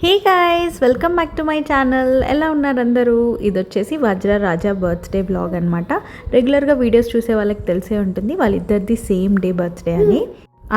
Hey guys, welcome back to my channel. ఎలా ఉన్నారు అందరూ? ఇది వచ్చేసి వజ్ర రాజా బర్త్డే బ్లాగ్ అనమాట. రెగ్యులర్గా వీడియోస్ చూసే వాళ్ళకి తెలిసే ఉంటుంది వాళ్ళిద్దరిది సేమ్ డే బర్త్డే అని.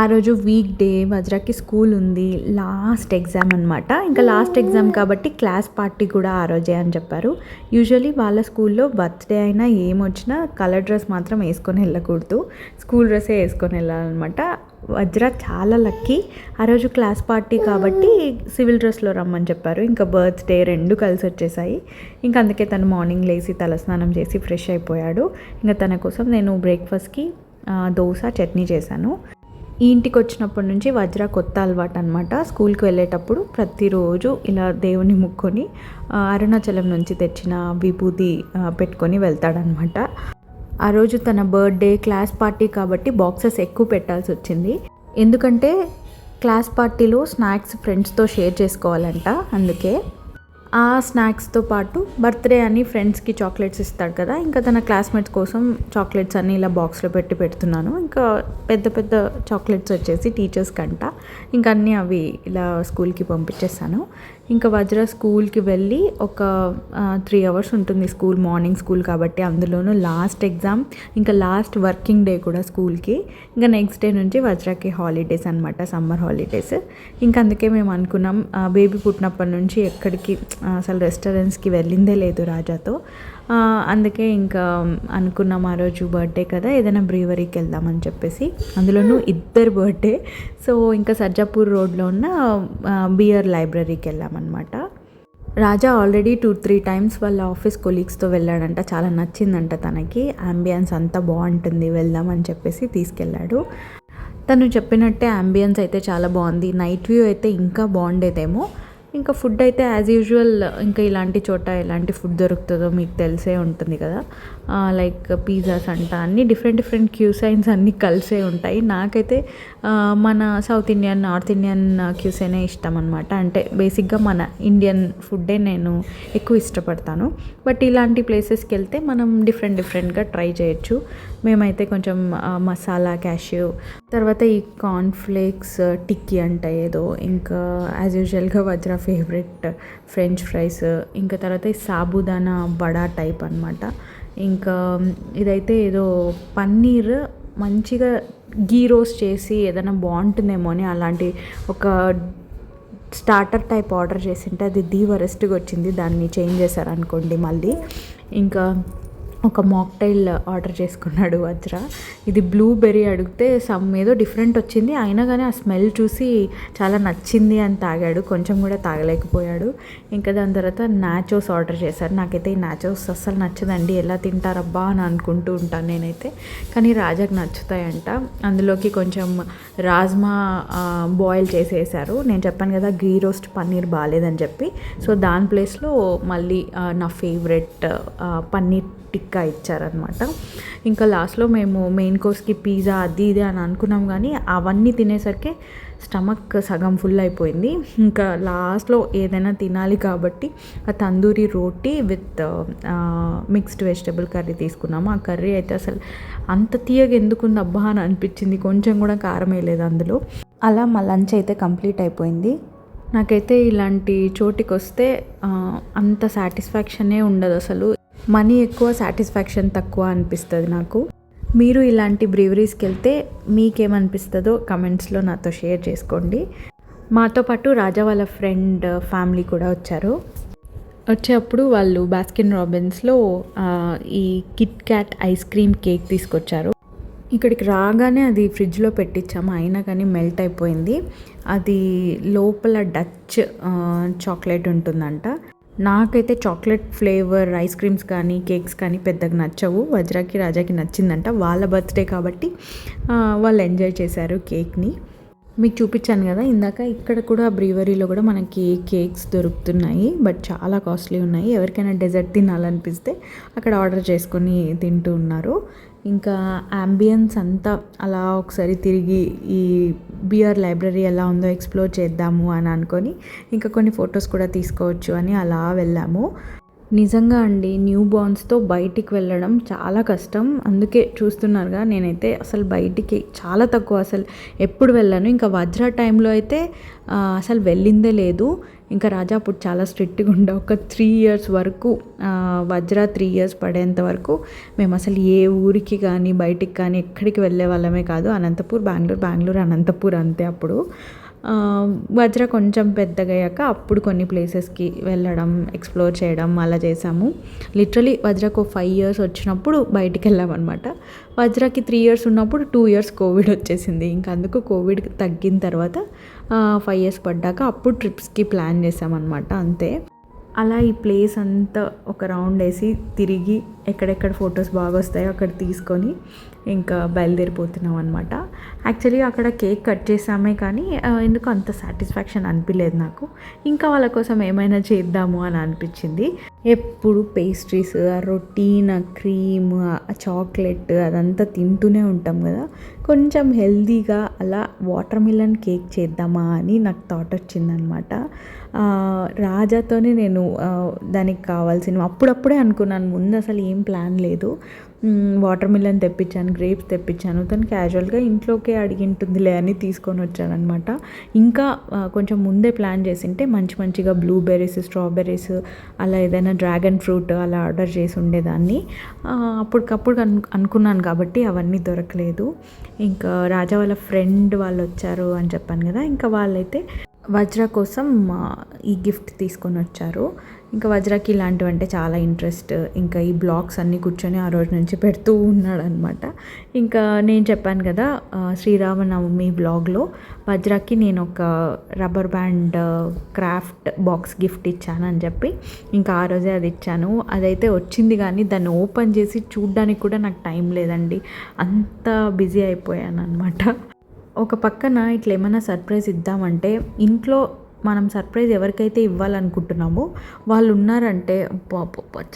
ఆ రోజు వీక్ డే, వజ్రాకి స్కూల్ ఉంది, లాస్ట్ ఎగ్జామ్ అనమాట. ఇంకా లాస్ట్ ఎగ్జామ్ కాబట్టి క్లాస్ పార్టీ కూడా ఆ రోజే అని చెప్పారు. యూజువలీ వాళ్ళ స్కూల్లో బర్త్డే అయినా ఏమొచ్చినా కలర్ డ్రెస్ మాత్రం వేసుకొని వెళ్ళకూడదు, స్కూల్ డ్రెస్సే వేసుకొని వెళ్ళాలన్నమాట. వజ్ర చాలా లక్కీ, ఆ రోజు క్లాస్ పార్టీ కాబట్టి సివిల్ డ్రెస్లో రమ్మని చెప్పారు. ఇంకా బర్త్డే రెండు కలిసి వచ్చేసాయి. ఇంకా అందుకే తను మార్నింగ్ లేచి తలస్నానం చేసి ఫ్రెష్ అయిపోయాడు. ఇంకా తన కోసం నేను బ్రేక్ఫాస్ట్కి దోశ చట్నీ చేశాను. ఈ ఇంటికి వచ్చినప్పటి నుంచి వజ్ర కొత్త అలవాటు అనమాట. స్కూల్కి వెళ్ళేటప్పుడు ప్రతిరోజు ఇలా దేవుని ముక్కొని అరుణాచలం నుంచి తెచ్చిన విభూతి పెట్టుకొని వెళ్తాడనమాట. ఆ రోజు తన బర్త్డే క్లాస్ పార్టీ కాబట్టి బాక్సెస్ ఎక్కువ పెట్టాల్సి వచ్చింది. ఎందుకంటే క్లాస్ పార్టీలో స్నాక్స్ ఫ్రెండ్స్తో షేర్ చేసుకోవాలంట. అందుకే ఆ స్నాక్స్తో పాటు బర్త్డే అని ఫ్రెండ్స్కి చాక్లెట్స్ ఇస్తాడు కదా, ఇంకా తన క్లాస్మేట్స్ కోసం చాక్లెట్స్ అన్నీ ఇలా బాక్స్లో పెడుతున్నాను. ఇంకా పెద్ద పెద్ద చాక్లెట్స్ వచ్చేసి టీచర్స్ కంట, ఇంకా అన్నీ అవి ఇలా స్కూల్కి పంపించేస్తాను. ఇంకా వజ్ర స్కూల్కి వెళ్ళి ఒక 3 hours ఉంటుంది స్కూల్, మార్నింగ్ స్కూల్ కాబట్టి, అందులోనూ లాస్ట్ ఎగ్జామ్, ఇంకా లాస్ట్ వర్కింగ్ డే కూడా స్కూల్కి. ఇంకా నెక్స్ట్ డే నుంచి వజ్రకి హాలిడేస్ అనమాట, సమ్మర్ హాలిడేస్. ఇంకా అందుకే మేము అనుకున్నాం, బేబీ పుట్టినప్పటి నుంచి ఎక్కడికి అసలు రెస్టారెంట్స్కి వెళ్ళిందే లేదు రాజాతో. అందుకే ఇంకా అనుకున్నాం ఆ రోజు బర్త్డే కదా, ఏదైనా బ్రీవరీకి వెళ్దామని చెప్పేసి. అందులోనూ ఇద్దరు బర్త్డే. సో ఇంకా సర్జాపూర్ రోడ్లో ఉన్న బియర్ లైబ్రరీకి వెళ్ళామన్నమాట. రాజా ఆల్రెడీ 2-3 times వాళ్ళ ఆఫీస్ కొలీగ్స్తో వెళ్ళాడంట, చాలా నచ్చిందంట తనకి, అంబియన్స్ అంతా బాగుంటుంది వెళ్దామని చెప్పేసి తీసుకెళ్ళాడు. తను చెప్పినట్టే అంబియన్స్ అయితే చాలా బాగుంది, నైట్ వ్యూ అయితే ఇంకా బాగుండేదేమో. ఇంకా ఫుడ్ అయితే యాజ్ యూజువల్, ఇంకా ఇలాంటి చోట ఎలాంటి ఫుడ్ దొరుకుతుందో మీకు తెలిసే ఉంటుంది కదా, లైక్ పిజ్జాస్ అంట, అన్నీ డిఫరెంట్ క్యూసైన్స్ అన్నీ కలిసే ఉంటాయి. నాకైతే మన సౌత్ ఇండియన్, నార్త్ ఇండియన్ క్యూసైనే ఇష్టం అనమాట. అంటే బేసిక్గా మన ఇండియన్ ఫుడ్డే నేను ఎక్కువ ఇష్టపడతాను. బట్ ఇలాంటి ప్లేసెస్కి వెళ్తే మనం డిఫరెంట్గా ట్రై చేయొచ్చు. మేమైతే కొంచెం మసాలా క్యాష్యూ, తర్వాత ఈ కార్న్ఫ్లేక్స్ టిక్కీ అంట ఏదో, ఇంకా యాజ్ యూజువల్గా వజ్ర ఫేవరెట్ ఫ్రెంచ్ ఫ్రైస్, ఇంకా తర్వాత ఈ సాబుదానా వడా టైప్ అనమాట. ఇంకా ఇదైతే ఏదో పన్నీర్ మంచిగా గీ రోస్ట్ చేసి ఏదైనా బాగుంటుందేమో అని అలాంటి ఒక స్టార్టర్ టైప్ ఆర్డర్ చేసింటే అది వరెస్ట్గా వచ్చింది, దాన్ని చేంజ్ చేశారనుకోండి మళ్ళీ. ఇంకా ఒక మాక్టైల్ ఆర్డర్ చేసుకున్నాడు వజ్ర. ఇది బ్లూబెర్రీ అడిగితే సమ్ ఏదో డిఫరెంట్ వచ్చింది, అయినా కానీ ఆ స్మెల్ చూసి చాలా నచ్చింది అని తాగాడు, కొంచెం కూడా తాగలేకపోయాడు. ఇంకా దాని తర్వాత నాచోస్ ఆర్డర్ చేశారు. నాకైతే ఈ నాచోస్ అస్సలు నచ్చదండి, ఎలా తింటారబ్బా అని అనుకుంటూ ఉంటాను నేనైతే, కానీ రాజాకి నచ్చుతాయంట. అందులోకి కొంచెం రాజ్మా బాయిల్ చేసేసారు. నేను చెప్పాను కదా గీ రోస్ట్ పన్నీర్ బాగాలేదని చెప్పి, సో దాని ప్లేస్లో మళ్ళీ నా ఫేవరెట్ పన్నీర్ టిక్కా ఇచ్చారనమాట. ఇంకా లాస్ట్లో మేము మెయిన్ కోర్స్కి పిజ్జా అది ఇది అని అనుకున్నాం, కానీ అవన్నీ తినేసరికి స్టమక్ సగం ఫుల్ అయిపోయింది. ఇంకా లాస్ట్లో ఏదైనా తినాలి కాబట్టి ఆ తందూరి రోటీ విత్ మిక్స్డ్ వెజిటబుల్ కర్రీ తీసుకున్నాము. ఆ కర్రీ అయితే అసలు అంత తీయగా ఎందుకుంది అబ్బా అని అనిపించింది, కొంచెం కూడా కారం వేయలేదు అందులో. అలా మా లంచ్ అయితే కంప్లీట్ అయిపోయింది. నాకైతే ఇలాంటి చోటికి వస్తే అంత సాటిస్ఫాక్షనే ఉండదు అసలు, మనీ ఎక్కువ సాటిస్ఫాక్షన్ తక్కువ అనిపిస్తుంది నాకు. మీరు ఇలాంటి బ్రీవరీస్కి వెళ్తే మీకేమనిపిస్తుందో కమెంట్స్లో నాతో షేర్ చేసుకోండి. మాతో పాటు రాజా వాళ్ళ ఫ్రెండ్ ఫ్యామిలీ కూడా వచ్చేటప్పుడు వాళ్ళు బాస్కిన్ రాబిన్స్లో ఈ Kit Kat ice cream cake తీసుకొచ్చారు. ఇక్కడికి రాగానే అది ఫ్రిడ్జ్లో పెట్టించాము, అయినా కానీ మెల్ట్ అయిపోయింది. అది లోపల డచ్ చాక్లెట్ ఉంటుందంట. నాకైతే చాక్లెట్ ఫ్లేవర్ ఐస్ క్రీమ్స్ కానీ కేక్స్ కానీ పెద్దగా నచ్చవు. వజ్రాకి రాజాకి నచ్చిందంట, వాళ్ళ బర్త్డే కాబట్టి వాళ్ళు ఎంజాయ్ చేశారు కేక్ని. మీకు చూపించాను కదా ఇందాక, ఇక్కడ కూడా బ్రీవరీలో కూడా మనకి కేక్స్ దొరుకుతున్నాయి, బట్ చాలా కాస్ట్లీ ఉన్నాయి. ఎవరికైనా డెజర్ట్ తినాలనిపిస్తే అక్కడ ఆర్డర్ చేసుకొని తింటూ ఉన్నారు. ఇంకా అంబియన్స్ అంతా అలా ఒకసారి తిరిగి ఈ బియర్ లైబ్రరీ ఎలా ఉందో ఎక్స్ప్లోర్ చేద్దాము అని అనుకొని, ఇంకా కొన్ని ఫొటోస్ కూడా తీసుకోవచ్చు అని అలా వెళ్ళాము. నిజంగా అండి, న్యూ బార్న్స్తో బయటికి వెళ్ళడం చాలా కష్టం. అందుకే చూస్తున్నారుగా, నేనైతే అసలు బయటికి చాలా తక్కువ, అసలు ఎప్పుడు వెళ్ళాను. ఇంకా వజ్ర టైంలో అయితే అసలు వెళ్ళిందే లేదు. ఇంకా రాజా అప్పుడు చాలా స్ట్రిక్ట్గా ఉండే ఒక 3 ఇయర్స్ వరకు వజ్ర 3 ఇయర్స్ పడేంత వరకు మేము అసలు ఏ ఊరికి కానీ బయటికి కానీ ఎక్కడికి వెళ్ళే వాళ్ళమే కాదు. అనంతపూర్, బెంగళూరు, అనంతపూర్ అంతే. అప్పుడు వజ్ర కొంచెం పెద్దగయ్యాక అప్పుడు కొన్ని ప్లేసెస్కి వెళ్ళడం, ఎక్స్ప్లోర్ చేయడం అలా చేసాము. లిటరలీ వజ్రకు 5 ఇయర్స్ వచ్చినప్పుడు బయటికి వెళ్ళామన్నమాట. వజ్రకి 3 ఇయర్స్ ఉన్నప్పుడు 2 ఇయర్స్ కోవిడ్ వచ్చేసింది. ఇంకా అందుకు కోవిడ్ తగ్గిన తర్వాత 5 ఇయర్స్ పడ్డాక అప్పుడు ట్రిప్స్కి ప్లాన్ చేసామన్నమాట అంతే. అలా ఈ ప్లేస్ అంతా ఒక రౌండ్ వేసి తిరిగి ఎక్కడెక్కడ ఫొటోస్ బాగా వస్తాయో అక్కడ తీసుకొని ఇంకా బయలుదేరిపోతున్నాం అనమాట. యాక్చువల్లీ అక్కడ కేక్ కట్ చేసామే కానీ ఎందుకు అంత సాటిస్ఫాక్షన్ అనిపించలేదు నాకు. ఇంకా వాళ్ళ కోసం ఏమైనా చేద్దాము అని అనిపించింది. ఎప్పుడు పేస్ట్రీస్, ఆ రొటీన్, ఆ క్రీమ్, ఆ చాక్లెట్ అదంతా తింటూనే ఉంటాం కదా, కొంచెం హెల్దీగా అలా వాటర్ మిలన్ కేక్ చేద్దామా అని నాకు థాట్ వచ్చిందనమాట. రాజాతోనే నేను దానికి కావాల్సిన అప్పుడప్పుడే అనుకున్నాను, ముందు అసలు ఏం ప్లాన్ లేదు. వాటర్ మిలన్ తెప్పించాను, గ్రేప్స్ తెప్పించాను. తను క్యాజువల్గా ఇంట్లోకే అడిగింటుందిలే అని తీసుకొని వచ్చానమాట. ఇంకా కొంచెం ముందే ప్లాన్ చేసింటే మంచిగా బ్లూబెర్రీస్, స్ట్రాబెర్రీస్ అలా ఏదైనా డ్రాగన్ ఫ్రూట్ అలా ఆర్డర్ చేసి ఉండేదాన్ని. అప్పటికప్పుడు అనుకున్నాను కాబట్టి అవన్నీ దొరకలేదు. ఇంకా రాజా వాళ్ళ ఫ్రెండ్ వాళ్ళు వచ్చారు అని చెప్పాను కదా, ఇంకా వాళ్ళైతే వజ్ర కోసం ఈ గిఫ్ట్ తీసుకొని వచ్చారు. ఇంకా వజ్రకి ఇలాంటివంటే చాలా ఇంట్రెస్ట్. ఇంకా ఈ బ్లాగ్స్ అన్నీ కూర్చొని ఆ రోజు నుంచి పెడుతూ ఉన్నాడనమాట. ఇంకా నేను చెప్పాను కదా శ్రీరామనవమి బ్లాగ్లో వజ్రకి నేను ఒక rubber band craft box gift ఇచ్చాను అని చెప్పి, ఇంకా ఆ రోజే అది ఇచ్చాను. అదైతే వచ్చింది కానీ దాన్ని ఓపెన్ చేసి చూడ్డానికి కూడా నాకు టైం లేదండి, అంత బిజీ అయిపోయాను అనమాట. ఒక పక్కన ఇట్లా ఏమైనా సర్ప్రైజ్ ఇద్దామంటే ఇంట్లో మనం సర్ప్రైజ్ ఎవరికైతే ఇవ్వాలనుకుంటున్నామో వాళ్ళు ఉన్నారంటే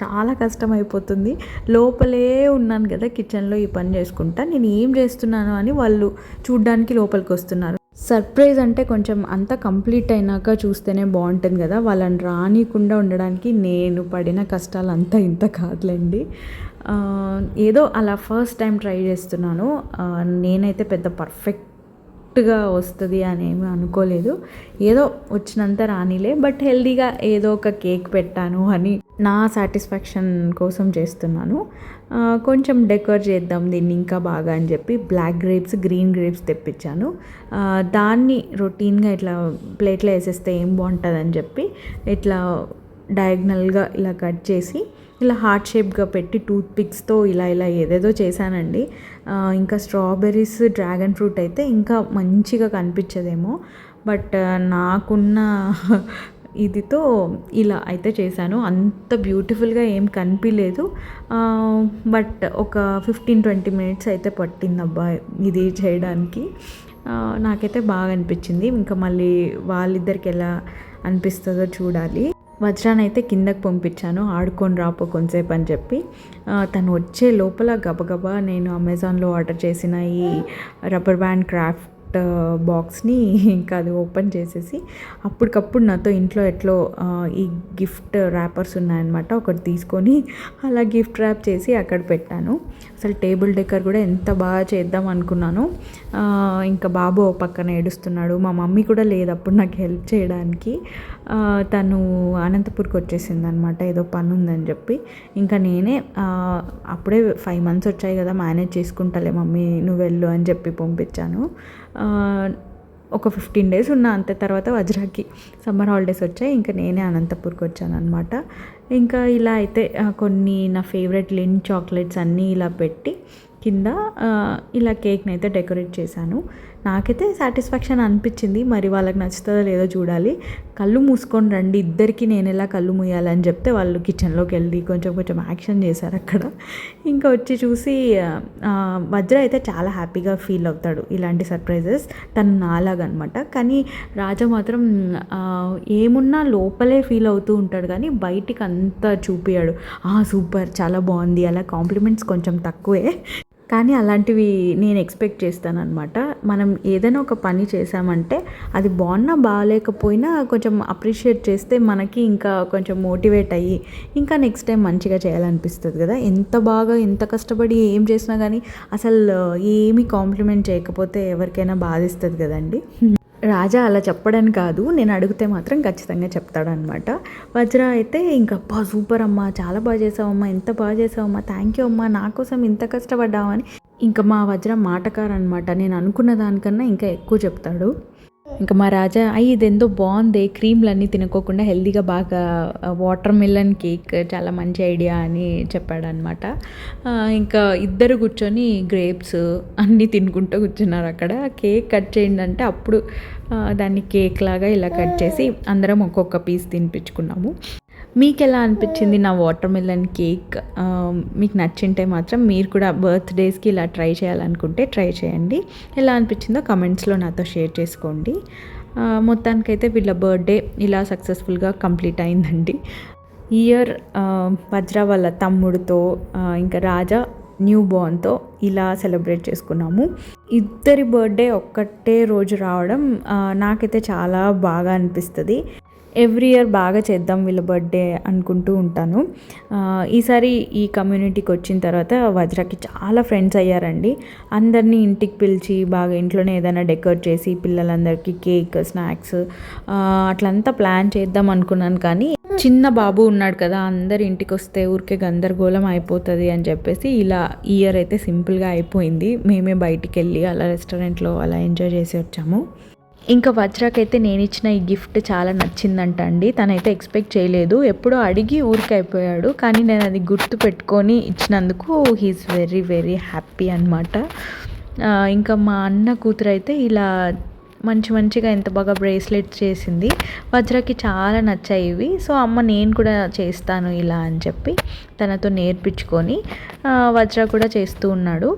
చాలా కష్టం అయిపోతుంది. లోపలే ఉన్నాను కదా కిచెన్లో ఈ పని చేసుకుంటా, నేను ఏం చేస్తున్నాను అని వాళ్ళు చూడ్డానికి లోపలికి వస్తున్నారు. సర్ప్రైజ్ అంటే కొంచెం అంతా కంప్లీట్ అయినాక చూస్తేనే బాగుంటుంది కదా, వాళ్ళని రానికుండా ఉండడానికి నేను పడిన కష్టాలు అంతా ఇంత కాదులేండి. ఏదో అలా ఫస్ట్ టైం ట్రై చేస్తున్నాను. నేనైతే పెద్ద పర్ఫెక్ట్గా వస్తుంది అని ఏమీ అనుకోలేదు, ఏదో వచ్చినంత రానిలే, బట్ హెల్దీగా ఏదో ఒక కేక్ పెట్టాను అని నా సాటిస్ఫాక్షన్ కోసం చేస్తున్నాను. కొంచెం డెకర్ చేద్దాం దీన్ని ఇంకా బాగా అని చెప్పి బ్లాక్ గ్రేప్స్, గ్రీన్ గ్రేప్స్ తెప్పించాను. దాన్ని రొటీన్గా ఇట్లా ప్లేట్లో వేసేస్తే ఏం బాగుంటుందని చెప్పి ఇట్లా డయాగ్నల్గా ఇలా కట్ చేసి ఇలా హార్ట్ షేప్గా పెట్టి టూత్ పిక్స్తో ఇలా ఏదేదో చేశానండి. ఇంకా స్ట్రాబెర్రీస్, డ్రాగన్ ఫ్రూట్ అయితే ఇంకా మంచిగా కనిపించదేమో, బట్ నాకున్న ఇదితో ఇలా అయితే చేశాను. అంత బ్యూటిఫుల్గా ఏం కనిపించలేదు, బట్ ఒక 15-20 మినిట్స్ అయితే పట్టింది అబ్బా ఇది చేయడానికి. నాకైతే బాగా అనిపించింది. ఇంకా మళ్ళీ వాళ్ళిద్దరికి ఎలా అనిపిస్తుందో చూడాలి. వజ్రాన్ని అయితే కిందకి పంపించాను, ఆడుకొని రాపో కొంతసేపు అని చెప్పి. తను వచ్చే లోపల గబగబా నేను అమెజాన్లో ఆర్డర్ చేసిన ఈ రబ్బర్ బ్యాండ్ క్రాఫ్ట్ బాక్స్ని ఇంకా అది ఓపెన్ చేసేసి అప్పటికప్పుడు నాతో ఇంట్లో ఎట్లో ఈ గిఫ్ట్ ర్యాపర్స్ ఉన్నాయన్నమాట, ఒకటి తీసుకొని అలా గిఫ్ట్ ర్యాప్ చేసి అక్కడ పెట్టాను. అసలు టేబుల్ డెకర్ కూడా ఎంత బాగా చేద్దాం అనుకున్నాను. ఇంకా బాబు పక్కన ఏడుస్తున్నాడు, మా మమ్మీ కూడా లేదు అప్పుడు నాకు హెల్ప్ చేయడానికి. తను అనంతపూర్కి వచ్చేసింది అనమాట, ఏదో పని ఉందని చెప్పి. ఇంకా నేనే అప్పుడే 5 months వచ్చాయి కదా, మేనేజ్ చేసుకుంటాలే మమ్మీ నువ్వు వెళ్ళు అని చెప్పి పంపించాను. ఒక 15 days ఉన్నా అంతే. తర్వాత వజ్రాకి సమ్మర్ హాలిడేస్ వచ్చాయి, ఇంకా నేనే అనంతపూర్కి వచ్చాను అనమాట. ఇంకా ఇలా అయితే కొన్ని నా ఫేవరెట్ లింట్ చాక్లెట్స్ అన్నీ ఇలా పెట్టి కింద ఇలా కేక్ని అయితే డెకరేట్ చేశాను. నాకైతే సాటిస్ఫాక్షన్ అనిపించింది, మరి వాళ్ళకి నచ్చుతుందో లేదో చూడాలి. కళ్ళు మూసుకొని రండి, ఇద్దరికి నేను ఎలా కళ్ళు మూయాలని చెప్తే వాళ్ళు కిచెన్లోకి వెళ్ళి కొంచెం యాక్షన్ చేశారు అక్కడ. ఇంకా వచ్చి చూసి వజ్ర అయితే చాలా హ్యాపీగా ఫీల్ అవుతాడు ఇలాంటి సర్ప్రైజెస్, తను నాలాగనమాట. కానీ రాజా మాత్రం ఏమున్నా లోపలే ఫీల్ అవుతూ ఉంటాడు కానీ బయటికి అంతా చూపియాడు. సూపర్, చాలా బాగుంది, అలా కాంప్లిమెంట్స్ కొంచెం తక్కువే. కానీ అలాంటివి నేను ఎక్స్పెక్ట్ చేస్తానన్నమాట. మనం ఏదైనా ఒక పని చేసామంటే అది బాగున్నా బాగాలేకపోయినా కొంచెం అప్రిషియేట్ చేస్తే మనకి ఇంకా కొంచెం మోటివేట్ అయ్యి ఇంకా నెక్స్ట్ టైం మంచిగా చేయాలనిపిస్తుంది కదా. ఎంత కష్టపడి ఏం చేసినా కానీ అసలు ఏమీ కాంప్లిమెంట్ చేయకపోతే ఎవరికైనా బాధిస్తుంది కదండి. రాజా అలా చెప్పడని కాదు, నేను అడిగితే మాత్రం ఖచ్చితంగా చెప్తాడనమాట. వజ్ర అయితే ఇంకా అబ్బా సూపర్ అమ్మా, చాలా బాగా చేసావమ్మా, ఎంత బాగా చేసావమ్మా, థ్యాంక్ యూ అమ్మా, నా కోసం ఇంత కష్టపడ్డావని. ఇంకా మా వజ్ర మాటకారనమాట, నేను అనుకున్న దానికన్నా ఇంకా ఎక్కువ చెప్తాడు. ఇంకా మా రాజా ఇదెందో బాగుంది, క్రీమ్లన్నీ తినుకోకుండా హెల్తీగా బాగా వాటర్ మిలన్ కేక్ చాలా మంచి ఐడియా అని చెప్పాడనమాట. ఇంకా ఇద్దరు కూర్చొని గ్రేప్స్ అన్నీ తినుకుంటూ కూర్చున్నారు అక్కడ. కేక్ కట్ చేయండి అంటే అప్పుడు దాన్ని కేక్ లాగా ఇలా కట్ చేసి అందరం ఒక్కొక్క పీస్ తినిపించుకున్నాము. మీకు ఎలా అనిపించింది నా వాటర్ మిలన్ కేక్? మీకు నచ్చింటే మాత్రం మీరు కూడా బర్త్డేస్కి ఇలా ట్రై చేయాలనుకుంటే ట్రై చేయండి. ఎలా అనిపించిందో కమెంట్స్లో నాతో షేర్ చేసుకోండి. మొత్తానికైతే వీళ్ళ బర్త్డే ఇలా సక్సెస్ఫుల్గా కంప్లీట్ అయిందండి. ఇయర్ వజ్ర వాళ్ళ తమ్ముడితో ఇంకా రాజా న్యూ బోర్న్తో ఇలా సెలబ్రేట్ చేసుకున్నాము. ఇద్దరి బర్త్డే ఒక్కటే రోజు రావడం నాకైతే చాలా బాగా అనిపిస్తుంది. ఎవ్రీ ఇయర్ బాగా చేద్దాం వీళ్ళ బర్త్డే అనుకుంటూ ఉంటాను. ఈసారి ఈ కమ్యూనిటీకి వచ్చిన తర్వాత వజ్రకి చాలా ఫ్రెండ్స్ అయ్యారండి. అందరినీ ఇంటికి పిలిచి బాగా ఇంట్లోనే ఏదైనా డెకరేట్ చేసి పిల్లలందరికీ కేక్, స్నాక్స్ అట్లంతా ప్లాన్ చేద్దాం అనుకున్నాను. కానీ చిన్న బాబు ఉన్నాడు కదా, అందరు ఇంటికి వస్తే ఊరికే గందరగోళం అయిపోతుంది అని చెప్పేసి ఇలా ఇయర్ అయితే సింపుల్గా అయిపోయింది. మేమే బయటికి వెళ్ళి అలా రెస్టారెంట్లో అలా ఎంజాయ్ చేసి వచ్చాము. ఇంకా వజ్రాకైతే నేను ఇచ్చిన ఈ గిఫ్ట్ చాలా నచ్చిందంట అండి. తనైతే ఎక్స్పెక్ట్ చేయలేదు, ఎప్పుడో అడిగి ఊరికి అయిపోయాడు, కానీ నేను అది గుర్తు పెట్టుకొని ఇచ్చినందుకు హీఈస్ వెరీ వెరీ హ్యాపీ అనమాట. ఇంకా మా అన్న కూతురు అయితే ఇలా మంచిగా ఎంత బాగా బ్రేస్లెట్స్ చేసింది. వజ్రకి చాలా నచ్చాయి ఇవి. సో అమ్మ నేను కూడా చేస్తాను ఇలా అని చెప్పి తనతో నేర్పించుకొని వజ్ర కూడా చేస్తూ ఉన్నాడు.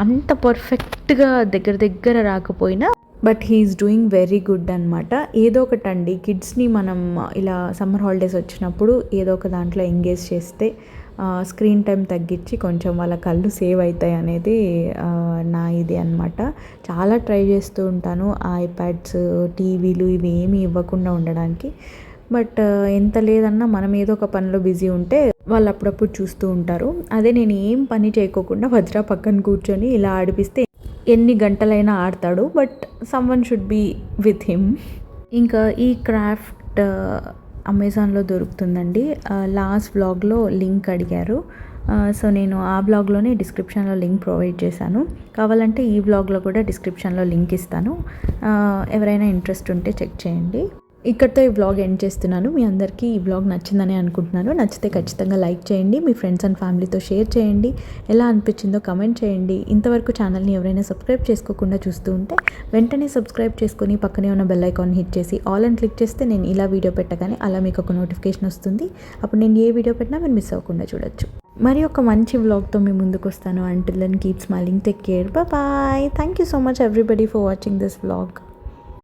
అంత పర్ఫెక్ట్గా దగ్గర రాకపోయినా but he is doing very good అనమాట. ఏదో ఒకటండి, కిడ్స్ని మనం ఇలా సమ్మర్ హాలిడేస్ వచ్చినప్పుడు ఏదో ఒక దాంట్లో ఎంగేజ్ చేస్తే స్క్రీన్ టైం తగ్గించి కొంచెం వాళ్ళ కళ్ళు సేవ్ అవుతాయి అనేది నా ఇది అనమాట. చాలా ట్రై చేస్తూ ఉంటాను ఐప్యాడ్స్, టీవీలు ఇవి ఏమీ ఇవ్వకుండా ఉండడానికి. బట్ ఎంత లేదన్నా మనం ఏదో ఒక పనిలో బిజీ ఉంటే వాళ్ళు అప్పుడప్పుడు చూస్తూ ఉంటారు. అదే నేను ఏం పని చేయకోకుండా వజ్ర పక్కన కూర్చొని ఇలా ఆడిపిస్తే ఎన్ని గంటలైనా ఆడతాడు. But someone should be with him. ఇంకా ఈ క్రాఫ్ట్ అమెజాన్లో దొరుకుతుందండి. లాస్ట్ వ్లాగ్లో లింక్ అడిగారు, సో నేను ఆ వ్లాగ్లోనే డిస్క్రిప్షన్లో లింక్ ప్రొవైడ్ చేశాను. కావాలంటే ఈ వ్లాగ్లో కూడా డిస్క్రిప్షన్లో లింక్ ఇస్తాను, ఎవరైనా ఇంట్రెస్ట్ ఉంటే చెక్ చేయండి. ఇక్కడితో ఈ వ్లాగ్ ఎండ్ చేస్తున్నాను. మీ అందరికీ ఈ వ్లాగ్ నచ్చిందని అనుకుంటున్నాను. నచ్చితే ఖచ్చితంగా లైక్ చేయండి, మీ ఫ్రెండ్స్ అండ్ ఫ్యామిలీతో షేర్ చేయండి. ఎలా అనిపించిందో కమెంట్ చేయండి. ఇంతవరకు ఛానల్ని ఎవరైనా సబ్స్క్రైబ్ చేసుకోకుండా చూస్తూ ఉంటే వెంటనే సబ్స్క్రైబ్ చేసుకొని పక్కనే ఉన్న బెల్ ఐకాన్ హిట్ చేసి ఆల్ అని క్లిక్ చేస్తే నేను ఇలా వీడియో పెట్టగానే అలా మీకు ఒక నోటిఫికేషన్ వస్తుంది. అప్పుడు నేను ఏ వీడియో పెట్టినా మీరు మిస్ అవ్వకుండా చూడొచ్చు. మరి ఒక మంచి వ్లాగ్తో మీ ముందుకు వస్తాను. Until then keep smiling, take care, bye. Thank you so much everybody for watching this vlog.